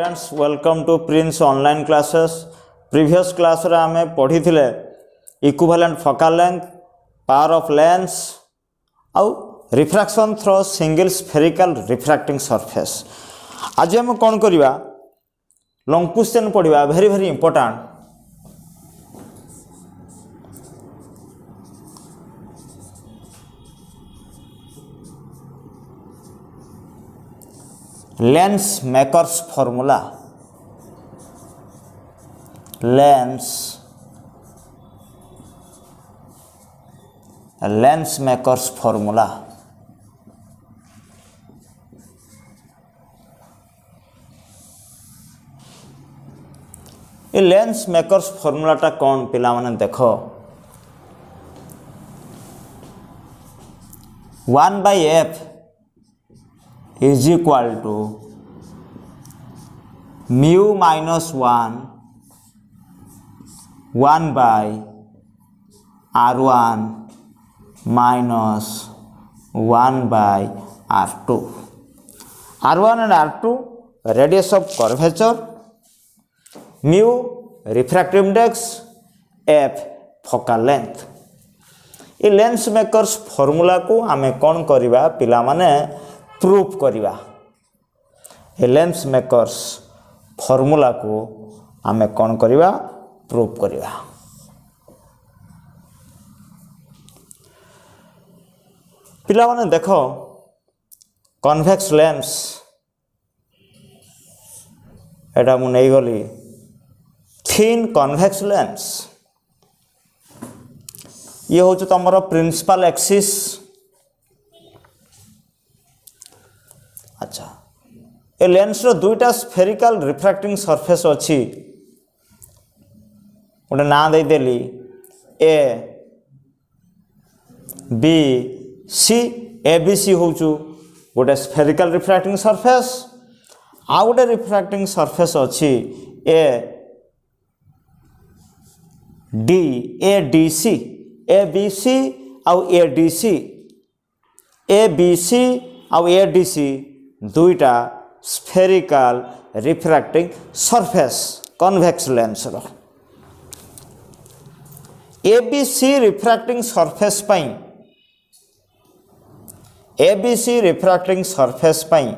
Students welcome to Prince online classes. Previous class रे आमे पढ़ी थिले equivalent focal length, power of lens आउ refraction through single spherical refracting surface. आज हम कौन करिवा लॉन्ग क्वेश्चन पढ़िबा, very very important. Lens makers formula, lens makers formula. ये लेंस मेकर्स फॉर्मूला टा कौन पिला माने देखो, 1/f is equal to mu minus 1 by r1 minus 1 by r2. r1 and r2 radius of curvature, mu refractive index, f focal length. ये lens makers formula को आमे कौन करिबा पिला माने प्रूफ करिबा। ये लेंस मेकर्स फॉर्मूला को आमे कौन करिबा प्रूफ करिबा। पिला माने देखो, कन्वेक्स लेंस एटा मु नै गली थिन कन्वेक्स लेंस। ये हूँ तुमर प्रिंसिपल एक्सिस। अच्छा, ए लेंस रो दुईटा स्फेरिकल रिफ्रैक्टिंग सरफेस अच्छी, गोटे ना दे देली ए बी सी। ए बी सी हूँ गोटे स्फेरिकल रिफ्रैक्टिंग सरफेस, आ गोटे रिफ्रैक्टिंग सरफेस अच्छी A D, A D C, A B C आउ A D C. A B C आउ ए डी सी दुईटा spherical refracting surface convex lens रो। A B C refracting surface पई, A B C refracting surface पई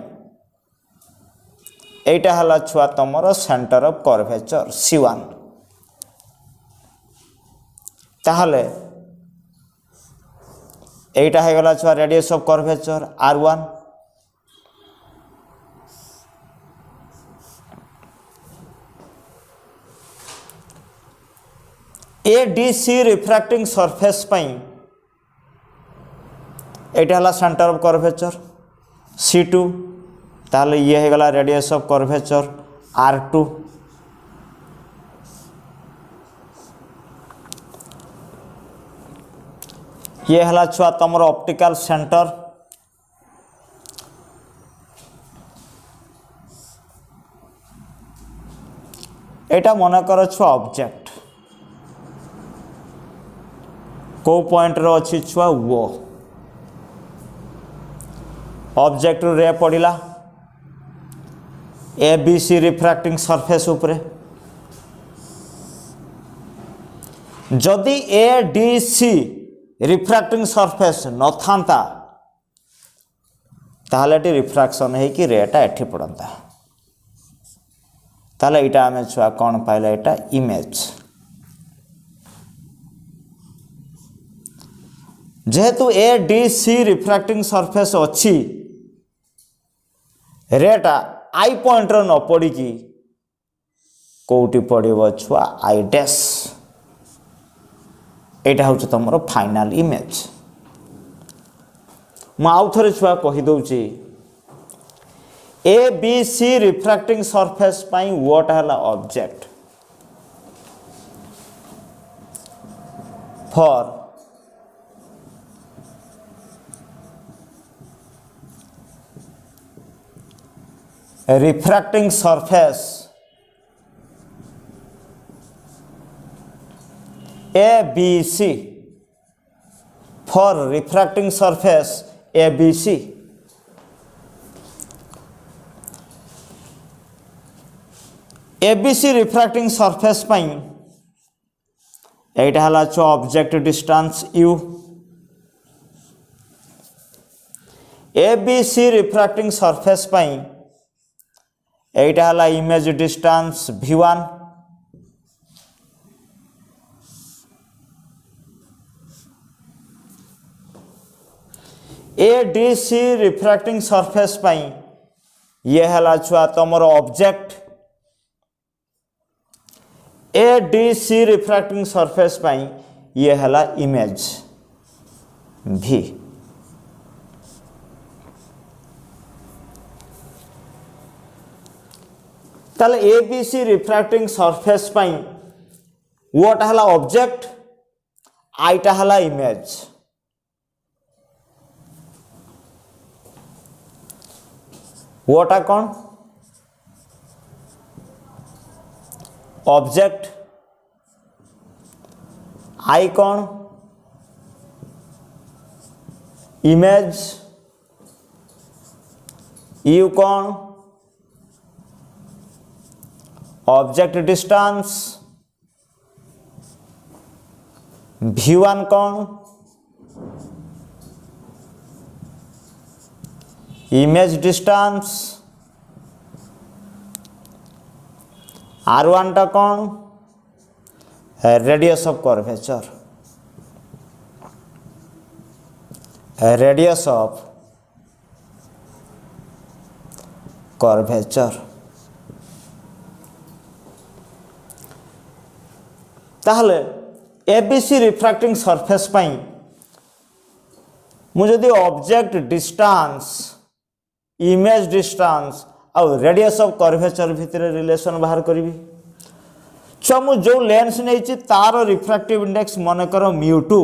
एटा हला छुआ तमरो centre of curvature C1। ताहले एटा है गला छुआ radius of curvature R1। A D C refracting surface पई एटा हला सेंटर ऑफ कर्वेचर C2। ताहले ये है गला रेडियस ऑफ कर्वेचर R2। ये हला छुआ तमर ऑप्टिकल सेंटर। एटा मन कर छुआ ऑब्जेक्ट को पॉइंट रो अछि छुआ वो ऑब्जेक्ट रे पड़िला A B C refracting surface उपरे। जदि A D C refracting surface न थांता ताहले टी रिफ्रैक्शन है कि रेटा एठी पड़ता। ताहले इटा हमें छुआ कौन पाइला, इटा इमेज। जेहेतु A D C refracting surface अच्छी, रेटा आई पॉइंट रो न पड़ी कि कोउटी पड़िबो छुआ आई डैश। एटा हूँ तुम फाइनाल इमेज। मु आउ थे छुआ कही दूची, A B C refracting surface पाई व्हाट है object for refracting surface A B C, for refracting surface A B C. ABC refracting surface पई एटा हला छ object distance u ABC refracting surface पई एटा हला image distance v1 ADC refracting surface पई ये हला छुआ तमर ऑब्जेक्ट एडीसी रिफ्रैक्टिंग सरफेस पई ये हला इमेज v ताले एबीसी रिफ्रैक्टिंग सरफेस पई वोटा हला ऑब्जेक्ट आईटा हला इमेज वोटा कौन ऑब्जेक्ट आई कौन इमेज यू कौन ऑब्जेक्ट डिस्टेंस v1 कौन इमेज डिस्टेंस r1 टा कौन radius of curvature radius of curvature ताहले एबीसी रिफ्रैक्टिंग सरफेस पई मु जदि ऑब्जेक्ट डिस्टेंस इमेज डिस्टेंस और रेडियस ऑफ कर्वेचर भितर रिलेशन बाहर करी छुआ मु जो लेंस नहीं तार रिफ्रैक्टिव इंडेक्स मन कर μ2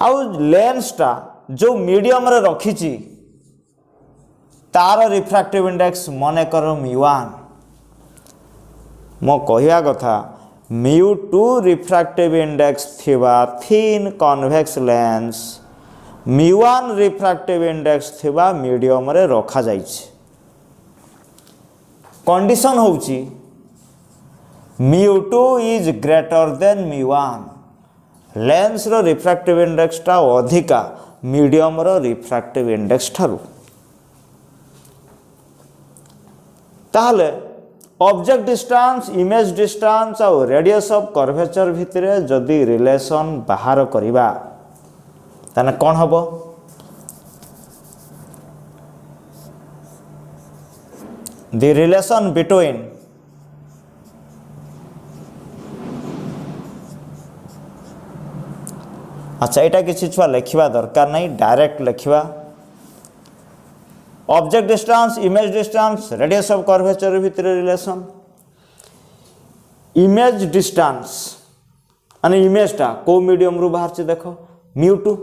आउ लेंस टा जो मीडियम रे रखी तार रिफ्रैक्टिव इंडेक्स मन कर μ1 मो कहया कथा μ2 रिफ्रैक्टिव इंडेक्स थिबा thin convex lens μ1 refractive index थिबा मीडियम रे रखा जाइछि कंडीशन होउछि μ2 इज ग्रेटर देन μ1 लेंस रो रिफ्रैक्टिव इंडेक्स टा अधिका मीडियम रो रिफ्रैक्टिव इंडेक्स ठारू ताहले ऑब्जेक्ट डिस्टेंस इमेज डिस्टेंस और रेडियस ऑफ कर्वेचर भितरे जदि रिलेशन बाहर करिबा ताने कौन हबो द रिलेशन बिटवीन अच्छा एटा किसी छुआ लिखा दरकार नहीं डायरेक्ट लिखा object distance image distance radius of curvature भितर रिलेशन इमेज डिस्टेंस माने इमेज टा को मीडियम रु बाहर से देखो μ2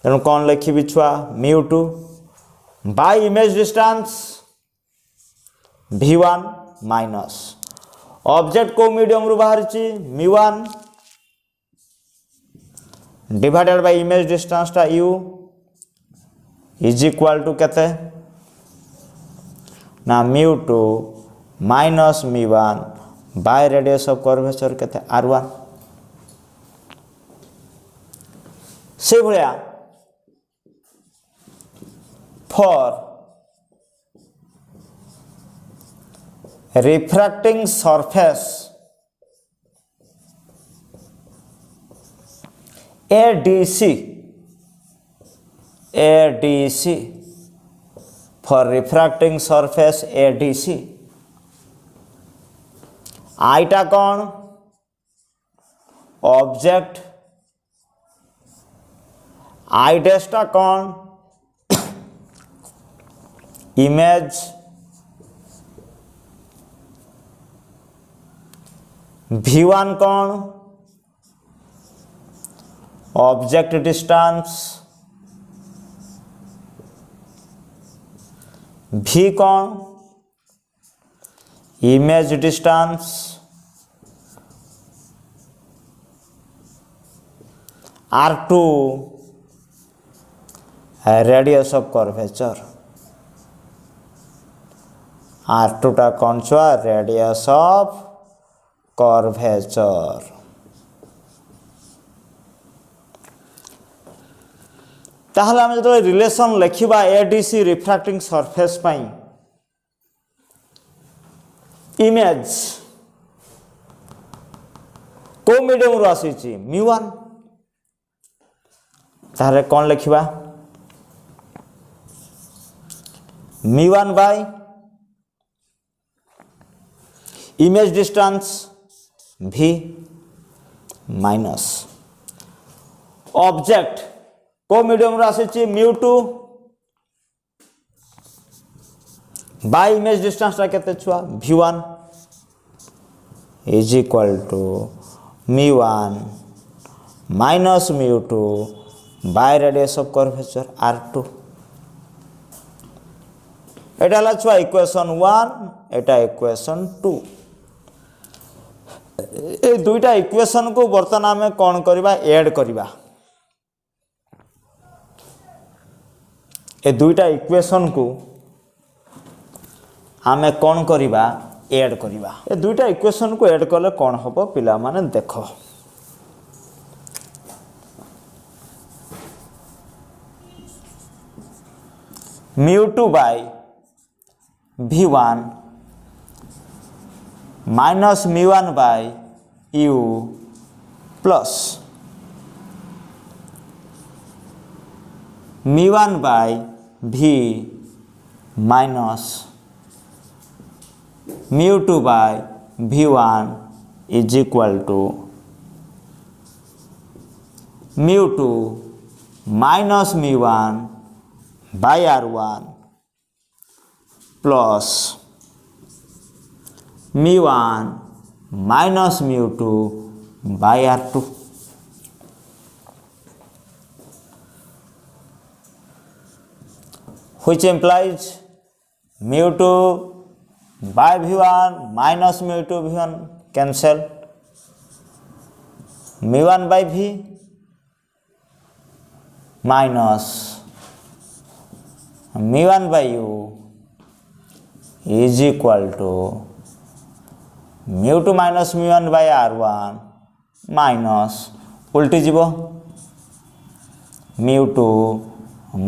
तेणु कौन लिखी छुआ μ2 by image distance v1 minus object को मीडियम रु बाहर μ1 डिवाइडेड बाय इमेज डिस्टेंस टा u इज इक्वल टू केते ना μ2 minus μ1 by radius of curvature केते r1 से भलिया for refracting surface ADC for refracting surface ADC आईटा कौन ऑब्जेक्ट आई डेस्टा कौन इमेज v1 कौन ऑब्जेक्ट डिस्टेंस v कौन image distance r2 radius of curvature R2 टा कौन छुआ रेडियस ऑफ कर्वेचर। ताहले हम जो रिलेशन लिखा एडीसी रिफ्रैक्टिंग सरफेस पाई इमेज को मीडियम रो आसी μ1 ताहले कौन लिखा μ1 by image distance v minus object को मीडियम रो आसी μ2 बाय इमेज डिस्टेंस टा केते छुआ v1 is equal to μ1 minus μ2 by radius of curvature R2। एटा ला छुआ इक्वेशन 1 एटा इक्वेशन 2। ए दुईटा इक्वेशन को बर्तमान आमे कौन करबा ऐड करबा। ए दुईटा इक्वेशन को आमे कौन करबा ऐड करबा। ए दुईटा इक्वेशन को ऐड कले कौन हबो पिला माने देखो μ2 by v1 minus μ1 by u plus μ1 by v minus μ2 by v1 is equal to μ2 minus μ1 by r1 plus μ1 minus μ2 by r2। which implies μ2 by v1 minus μ2 v1 cancel μ1 by v minus μ1 by u is equal to μ2 minus μ1 by r1 minus उल्टी जीव μ2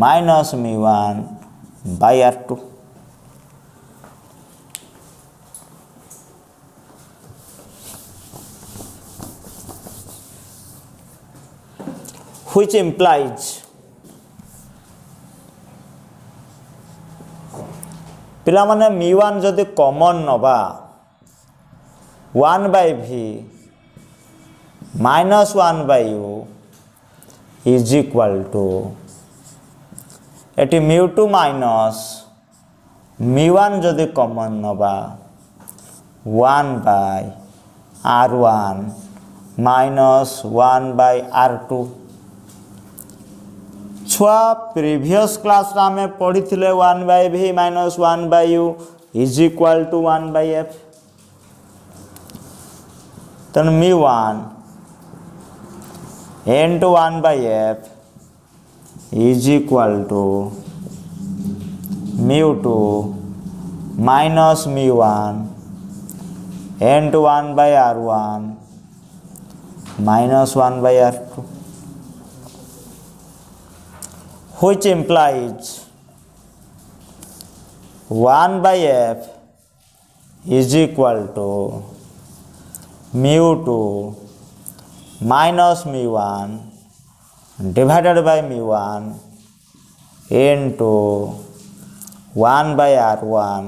minus μ1 by r2। which implies पिला माने μ1 जदि common नबा 1 by v minus 1 by u is equal to एटी μ2 minus μ1 जदि common नबा 1 by r1 minus 1 by r2। छुआ प्रीवियस क्लास में पढ़ी थिले 1 by v minus 1 by u is equal to 1 by f। तन μ1 into 1 by f is equal to μ2 minus μ1 into 1 by r1 minus 1 by r2। which implies 1 by f is equal to μ2 minus μ1 divided by μ1 into 1 by r1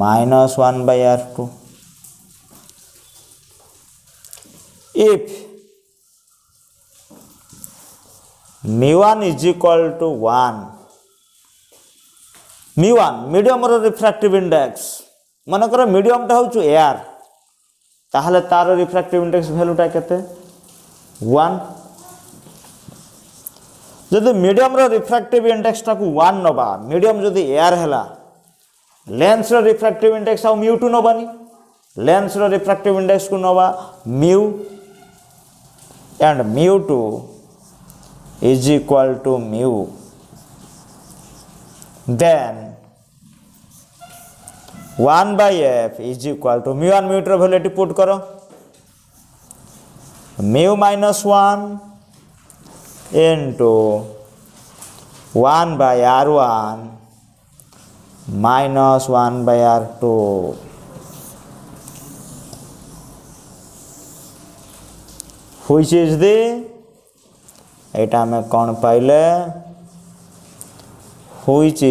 minus 1 by r2। if μ1 is equal to 1 μ1 medium रो refractive index मनकर medium टा होछु air ताहले तार refractive index value टा केते 1। जदि medium रो रिफ्रैक्टिव इंडेक्स टा को 1 नबा मीडियम जदि एयर हैला लेंस रो रिफ्रैक्टिव इंडेक्स आ μ2 नबानी लेंस रो रिफ्रैक्टिव इंडेक्स को नबा μ and μ2 is equal to mu, then 1 by f is equal to mu 1 mu 2 value eighty put करो mu minus 1 into 1 by r1 minus 1 by r2 which is the एटा में कौन पाइले which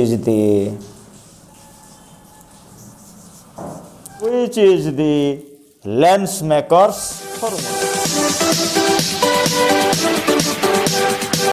is the lens maker's formula.